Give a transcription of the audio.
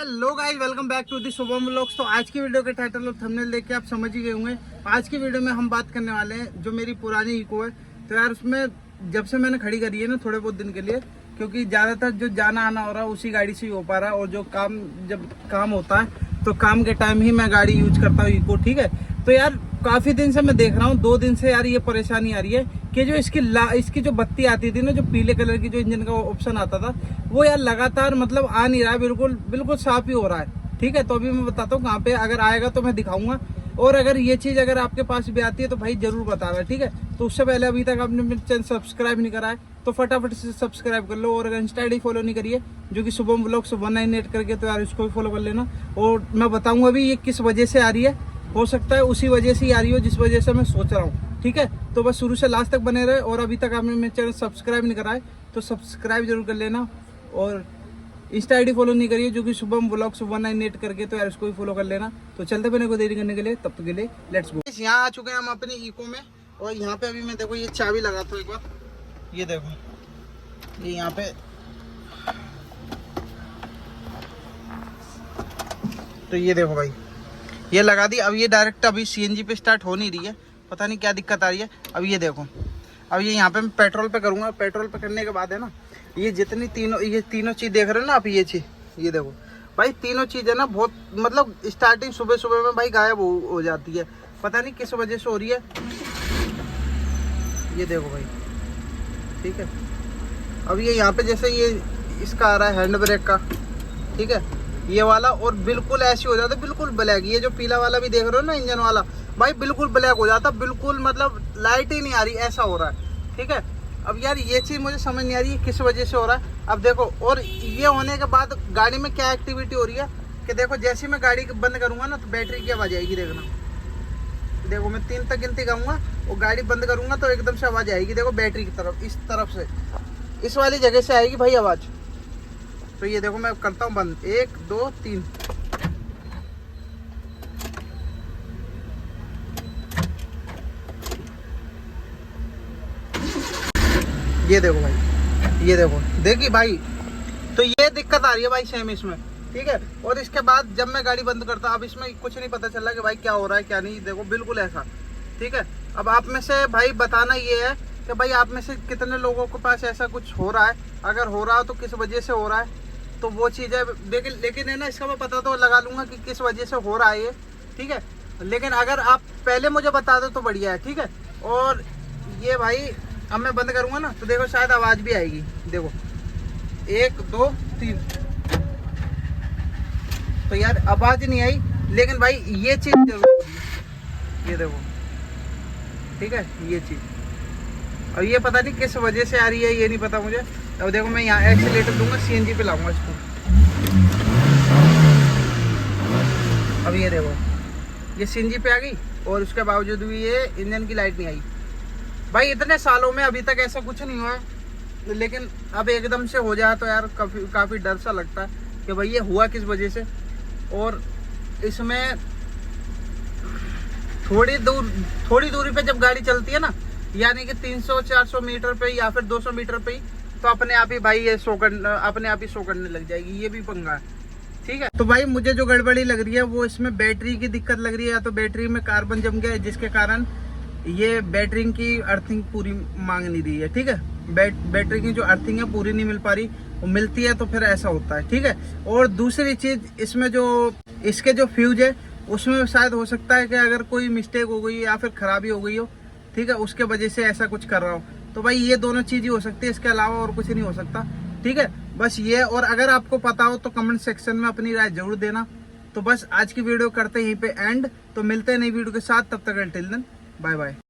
Hello guys, welcome back to the Shubham vlogs. तो आज की वीडियो के टाइटल और थंबनेल देख के आप समझ ही गए होंगे। आज की वीडियो में हम बात करने वाले हैं जो मेरी पुरानी इको है। तो यार उसमें जब से मैंने खड़ी करी है ना थोड़े बहुत दिन के लिए, क्योंकि ज़्यादातर जो जाना आना हो रहा है उसी गाड़ी से ही हो पा रहा है, और जो काम जब काम होता है तो काम के टाइम ही मैं गाड़ी यूज करता हूँ इको। ठीक है, तो यार काफ़ी दिन से मैं देख रहा हूँ, 2 दिन से यार ये परेशानी आ रही है कि जो इसकी जो बत्ती आती थी ना, जो पीले कलर की जो इंजन का ऑप्शन आता था, वो यार लगातार मतलब आ नहीं रहा है, बिल्कुल साफ ही हो रहा है। ठीक है, तो अभी मैं बताता हूँ कहाँ पे, अगर आएगा तो मैं दिखाऊंगा। और अगर ये चीज़ अगर आपके पास भी आती है तो भाई जरूर बताना। ठीक है, तो उससे पहले अभी तक आपने मेरे चैनल सब्सक्राइब नहीं करा है तो फटाफट से सब्सक्राइब कर लो। और अगर इंस्टा आईडी फॉलो नहीं करिए जो कि शुभम व्लॉग्स 198 करके, तो यार इसको भी फॉलो कर लेना। और मैं बताऊंगा अभी ये किस वजह से आ रही है, हो सकता है उसी वजह से ही आ रही हो जिस वजह से मैं सोच रहा हूँ। ठीक है, तो बस शुरू से लास्ट तक बने रहे। और अभी तक आपने मेरे चैनल सब्सक्राइब नहीं करा है तो सब्सक्राइब जरूर कर लेना। और इंस्टा आईडी फॉलो नहीं करिए जो कि शुभम व्लॉग्स 198 करके, तो यार इसको भी फॉलो कर लेना। तो चलते बने को देरी करने के लिए, तब तक के लिए लेट्स गो। यहाँ आ चुके हैं हम अपने इको में, और यहाँ पे अभी मैं देखो ये चाबी लगाता हूँ एक बार। ये देखो ये यहाँ पे, तो ये देखो भाई ये लगा दी। अब ये डायरेक्ट अभी सीएनजी पे स्टार्ट हो नहीं रही है, पता नहीं क्या दिक्कत आ रही है। अब ये देखो, अब ये यहाँ पे मैं पेट्रोल पे करूँगा। पेट्रोल पे करने के बाद है ना, ये जितनी तीनों चीज़ देख रहे हो ना आप, ये चीज़ ये देखो भाई, तीनों चीज़ है ना बहुत मतलब स्टार्टिंग सुबह सुबह में भाई गायब हो जाती है, पता नहीं किस वजह से हो रही है। ये देखो भाई, ठीक है। अब ये यहाँ पे जैसे ये इसका आ रहा है हैंड ब्रेक का, ठीक है, ये वाला, और बिल्कुल ऐसे हो जाता है बिल्कुल ब्लैक। ये जो पीला वाला भी देख रहे हो ना इंजन वाला, भाई बिल्कुल ब्लैक हो जाता, बिल्कुल मतलब लाइट ही नहीं आ रही, ऐसा हो रहा है। ठीक है, अब यार ये चीज़ मुझे समझ नहीं आ रही है किस वजह से हो रहा है। अब देखो, और ये होने के बाद गाड़ी में क्या एक्टिविटी हो रही है कि देखो, जैसे मैं गाड़ी बंद करूँगा ना तो बैटरी की आवाज़ आएगी। देखना, देखो मैं 3 तक गिनती करूँगा और गाड़ी बंद करूँगा तो एकदम से आवाज़ आएगी। देखो बैटरी की तरफ, इस तरफ से, इस वाली जगह से आएगी भाई आवाज़। तो ये देखो मैं करता हूँ बंद, 1 2 3। ये देखो भाई, ये देखो, देखिए भाई, तो ये दिक्कत आ रही है भाई सेम इसमें। ठीक है, और इसके बाद जब मैं गाड़ी बंद करता, अब इसमें कुछ नहीं पता चल रहा कि भाई क्या हो रहा है क्या नहीं। देखो बिल्कुल ऐसा। ठीक है, अब आप में से भाई बताना ये है कि भाई आप में से कितने लोगों के पास ऐसा कुछ हो रहा है, अगर हो रहा हो तो किस वजह से हो रहा है, तो वो चीज़ है। लेकिन है ना, इसका मैं पता तो लगा लूँगा कि किस वजह से हो रहा है ये। ठीक है, लेकिन अगर आप पहले मुझे बता दो तो बढ़िया है। ठीक है, और ये भाई अब मैं बंद करूँगा ना तो देखो शायद आवाज़ भी आएगी। देखो 1 2 3, तो यार आवाज़ नहीं आई, लेकिन भाई ये चीज़ जरूर हो रही है। ये देखो, ठीक है, ये चीज़। और ये पता नहीं किस वजह से आ रही है, ये नहीं पता मुझे। अब देखो मैं यहाँ एक्सीलेटर दूंगा, सीएनजी पे लाऊंगा इसको। अब ये देखो ये सीएनजी पे आ गई, और उसके बावजूद भी ये इंजन की लाइट नहीं आई। भाई इतने सालों में अभी तक ऐसा कुछ नहीं हुआ है, लेकिन अब एकदम से हो जाए तो यार काफ़ी डर सा लगता है कि भाई ये हुआ किस वजह से। और इसमें थोड़ी दूरी पे जब गाड़ी चलती है ना, यानी कि 300-400 मीटर पे या फिर 200 मीटर पे ही, तो अपने आप ही भाई ये अपने आप ही शो करने लग जाएगी। ये भी पंगा है। ठीक है, तो भाई मुझे जो गड़बड़ी लग रही है वो इसमें बैटरी की दिक्कत लग रही है, या तो बैटरी में कार्बन जम गया है जिसके कारण ये बैटरी की अर्थिंग पूरी मांग नहीं रही है। ठीक है, बैटरी की जो अर्थिंग है पूरी नहीं मिल पा रही, वो मिलती है तो फिर ऐसा होता है। ठीक है, और दूसरी चीज इसमें जो इसके जो फ्यूज है उसमें शायद हो सकता है कि अगर कोई मिस्टेक हो गई या फिर खराबी हो गई हो, ठीक है, उसके वजह से ऐसा कुछ कर रहा हूँ। तो भाई ये दोनों चीज़ ही हो सकती है, इसके अलावा और कुछ नहीं हो सकता। ठीक है, बस ये। और अगर आपको पता हो तो कमेंट सेक्शन में अपनी राय जरूर देना। तो बस आज की वीडियो करते हैं यहीं पे एंड। तो मिलते हैं नई वीडियो के साथ, तब तक अंटिल देन बाय बाय।